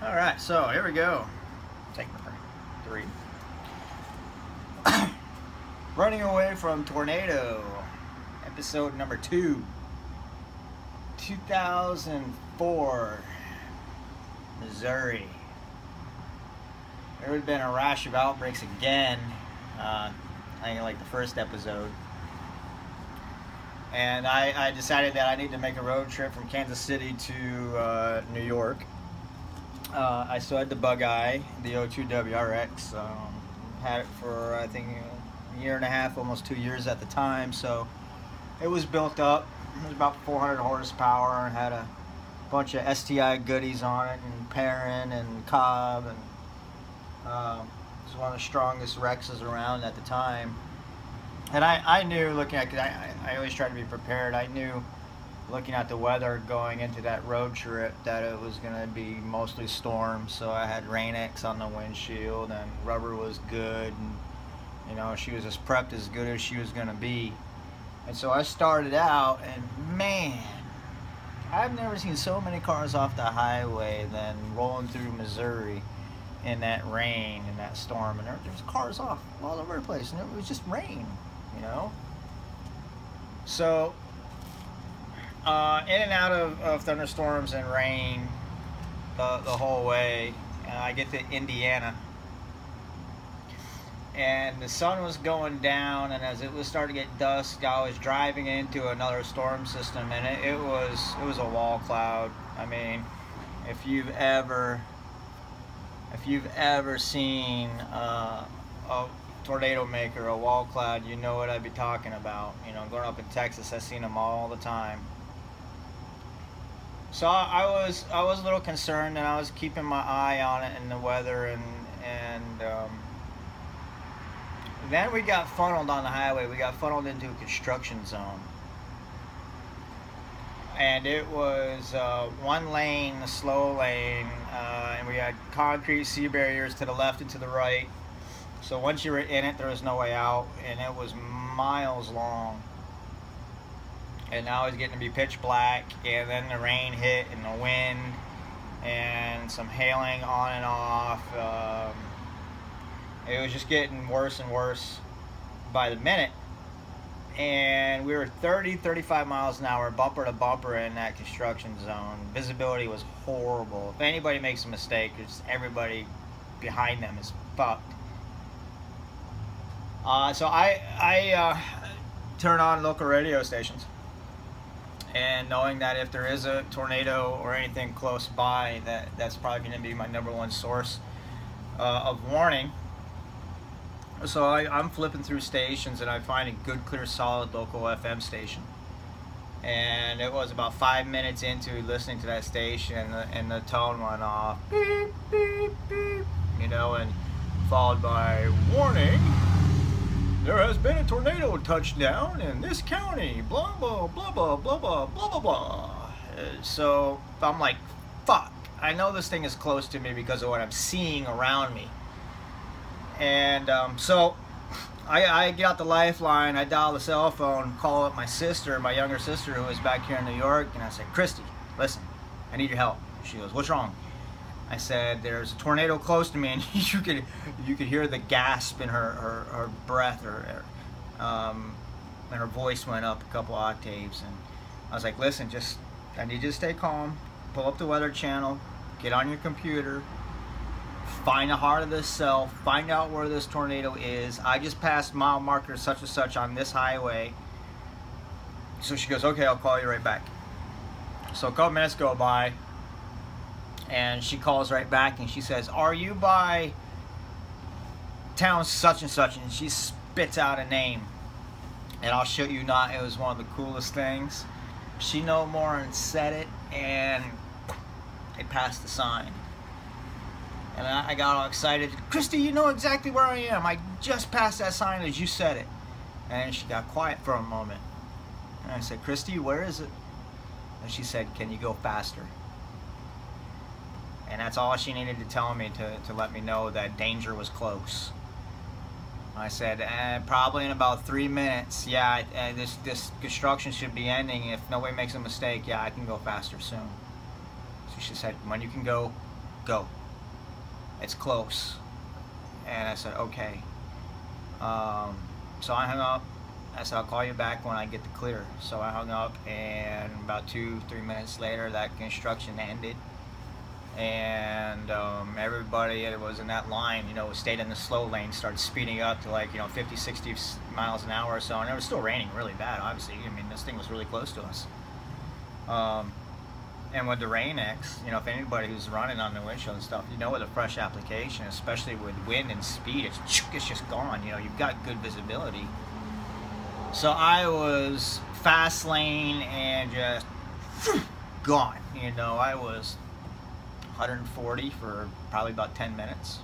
All right, so here we go. Take number 3. Running away from tornado, episode number 2, 2004, Missouri. There had been a rash of outbreaks again. I think like the first episode. And I decided that I need to make a road trip from Kansas City to New York. I still had the Bug Eye, the 02 WRX. Had it for, I think, a year and a half, almost 2 years at the time. So it was built up. It was about 400 horsepower and had a bunch of STI goodies on it, and Perrin and Cobb. And it was one of the strongest Rexes around at the time. And I knew, looking at, cause I always try to be prepared. I knew, looking at the weather going into that road trip, that it was going to be mostly storms. So I had Rain-X on the windshield, and rubber was good, and you know, she was as prepped as good as she was going to be. And so I started out, and man, I've never seen so many cars off the highway than rolling through Missouri in that rain and that storm. And there's cars off all over the place, and it was just rain, you know. So in and out of thunderstorms and rain the whole way, and I get to Indiana, and the sun was going down, and as it was starting to get dusk, I was driving into another storm system, and it was a wall cloud. I mean, if you've ever seen a tornado maker, a wall cloud, you know what I'd be talking about. You know, growing up in Texas, I've seen them all the time. So I was a little concerned, and I was keeping my eye on it and the weather, and then we got funneled on the highway. We got funneled into a construction zone, and it was one lane, a slow lane, and we had concrete C barriers to the left and to the right. So once you were in it, there was no way out, and it was miles long. And now it's getting to be pitch black, and then the rain hit, and the wind, and some hailing on and off. It was just getting worse and worse by the minute. And we were 35 miles an hour, bumper to bumper, in that construction zone. Visibility was horrible. If anybody makes a mistake, it's everybody behind them is fucked. So I turn on local radio stations, and knowing that if there is a tornado or anything close by, that's probably going to be my number one source of warning. So I'm flipping through stations, and I find a good, clear, solid local FM station. And it was about 5 minutes into listening to that station, and the tone went off, beep, beep, beep, you know, and followed by, warning, there has been a tornado touchdown in this county, blah, blah, blah, blah, blah, blah, blah, blah, blah. So I'm like, fuck, I know this thing is close to me because of what I'm seeing around me. And so I get out the lifeline, I dial the cell phone, call up my sister, my younger sister, who is back here in New York, and I said, Christy, listen, I need your help. She goes, what's wrong? I said, there's a tornado close to me, and you could hear the gasp in her breath, and her voice went up a couple octaves. And I was like, listen, I need you to stay calm, pull up the Weather Channel, get on your computer, find the heart of this cell, find out where this tornado is. I just passed mile marker such and such on this highway. So she goes, okay, I'll call you right back. So a couple minutes go by, and she calls right back, and she says, are you by town such and such? And she spits out a name, and I'll shit you not, it was one of the coolest things. She no more and said it, and it passed the sign. And I got all excited. Christy, you know exactly where I am. I just passed that sign as you said it. And she got quiet for a moment. And I said, Christy, where is it? And she said, can you go faster? And that's all she needed to tell me to let me know that danger was close. I said, probably in about 3 minutes. Yeah, this construction should be ending. If nobody makes a mistake, yeah, I can go faster soon. So she said, when you can go, go. It's close. And I said, okay. So I hung up. I said, I'll call you back when I get the clear. So I hung up, and about 2-3 minutes later, that construction ended. And everybody that was in that line, you know, stayed in the slow lane, started speeding up to like, you know, 50, 60 miles an hour or so. And it was still raining really bad, obviously. I mean, this thing was really close to us. And with the Rain X, you know, if anybody who's running on the windshield and stuff, you know, with a fresh application, especially with wind and speed, it's just gone. You know, you've got good visibility. So I was fast lane and just gone. You know, I was 140 for probably about 10 minutes.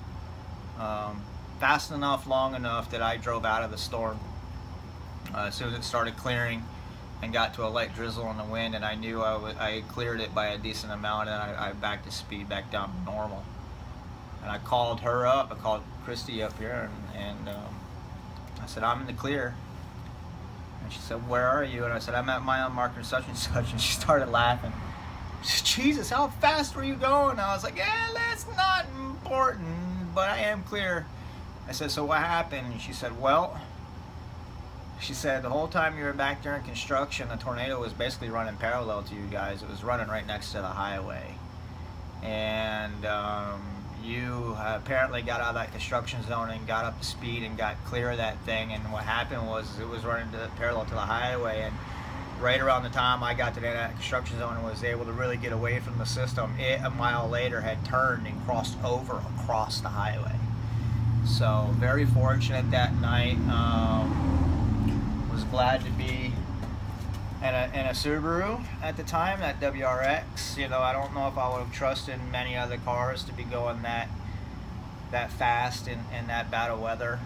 Fast enough, long enough that I drove out of the storm as soon as it started clearing, and got to a light drizzle in the wind, and I knew I cleared it by a decent amount, and I backed the speed back down to normal. And I called her up. I called Christy up here, and I said, I'm in the clear. And she said, where are you? And I said, I'm at my unmarked and such and such. And she started laughing. She said, Jesus, how fast were you going? And I was like, yeah, that's not important, but I am clear. I said, so what happened? And she said, well, she said, the whole time you were back there in construction, the tornado was basically running parallel to you guys. It was running right next to the highway. And you apparently got out of that construction zone and got up to speed and got clear of that thing. And what happened was it was running parallel to the highway. And right around the time I got to that construction zone and was able to really get away from the system, it a mile later had turned and crossed over across the highway. So very fortunate that night. Was glad to be in a Subaru at the time, that WRX. You know, I don't know if I would have trusted many other cars to be going that fast in that bad of weather.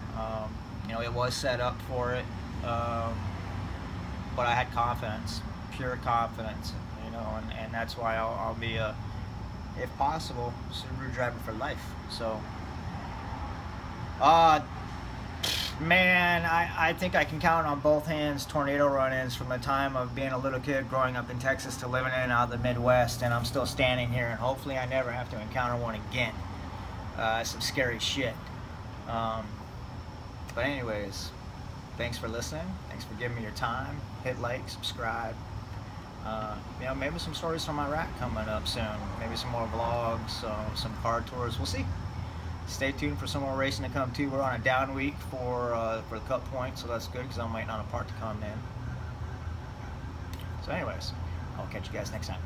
You know, it was set up for it, but I had confidence, pure confidence. You know, and that's why I'll be a, if possible, Subaru driver for life. So, man, I think I can count on both hands tornado run-ins from the time of being a little kid growing up in Texas to living in and out of the Midwest, and I'm still standing here, and hopefully I never have to encounter one again. Some scary shit. But anyways, thanks for listening. Thanks for giving me your time. Hit like, subscribe. You know, maybe some stories from Iraq coming up soon. Maybe some more vlogs, some car tours. We'll see. Stay tuned for some more racing to come too. We're on a down week for the Cup points, so that's good because I'm waiting on a part to come in. So anyways, I'll catch you guys next time.